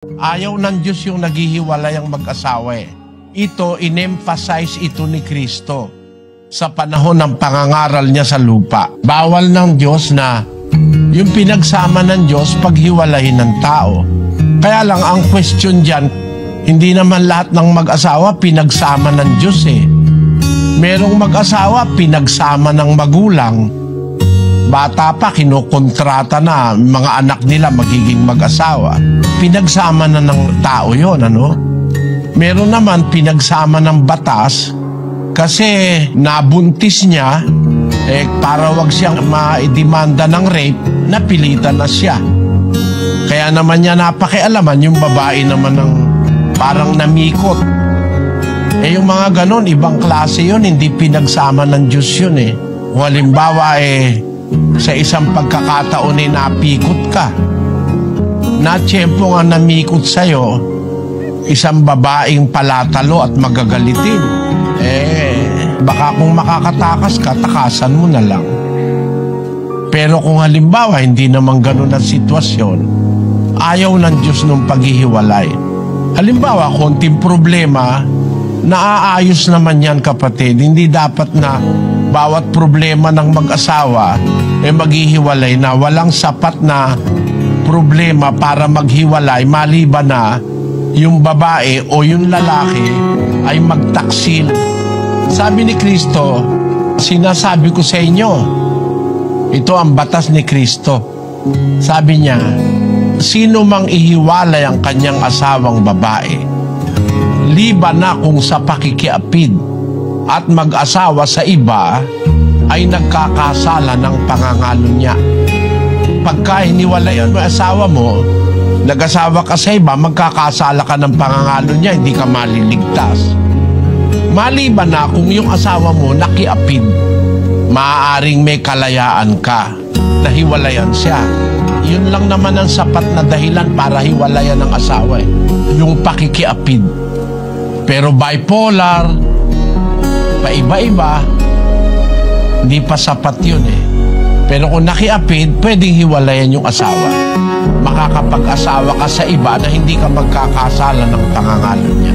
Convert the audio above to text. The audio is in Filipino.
Ayaw ng Diyos yung naghihiwalay ang mag-asawa eh. Ito, in-emphasize ito ni Kristo sa panahon ng pangangaral niya sa lupa. Bawal ng Diyos na yung pinagsama ng Diyos paghiwalayin ng tao. Kaya lang ang question dyan, hindi naman lahat ng mag-asawa pinagsama ng Diyos eh. Merong mag-asawa pinagsama ng magulang. Bata pa, kinukontrata na mga anak nila magiging mag-asawa. Pinagsama na ng tao yon, ano? Meron naman pinagsama ng batas kasi nabuntis niya, para wag siyang maidemanda ng rape, napilitan na siya. Kaya naman niya napakialaman yung babae naman ng parang namikot. Yung mga ganon, ibang klase yun, hindi pinagsama ng Diyos yun eh. Kung halimbawa sa isang pagkakataon napikot ka, na tiyempo nga namikot sa'yo, isang babaeng palatalo at magagalitin, baka kung makakatakas ka, takasan mo na lang. Pero kung halimbawa, hindi naman ganun ang sitwasyon, ayaw ng Diyos nung paghihiwalay. Halimbawa, konting problema, naaayos naman yan kapatid. Hindi dapat na bawat problema ng mag-asawa maghihiwalay na. Walang sapat na problema para maghiwalay maliban na yung babae o yung lalaki ay magtaksil. Sabi ni Kristo, sinasabi ko sa inyo, ito ang batas ni Kristo. Sabi niya, sino mang ihiwalay ang kanyang asawang babae, liban na kung sa pakikiapid at mag-asawa sa iba, ay nagkakasala ng pangangalo niya. Pagka hiniwalayan mo asawa mo, nag-asawa ka sa iba, magkakasala ka ng pangangalo niya, hindi ka maliligtas. Maliban na kung yung asawa mo nakiapid, maaaring may kalayaan ka, nahiwalayan siya. Yun lang naman ang sapat na dahilan para hiwalayan ng asawa yung pakikiapid. Pero bipolar, paiba-iba, hindi pa sapat yun Pero kung nakiapid, pwedeng hiwalayan yung asawa. Makakapag-asawa ka sa iba na hindi ka magkakasala ng pangangalo niya.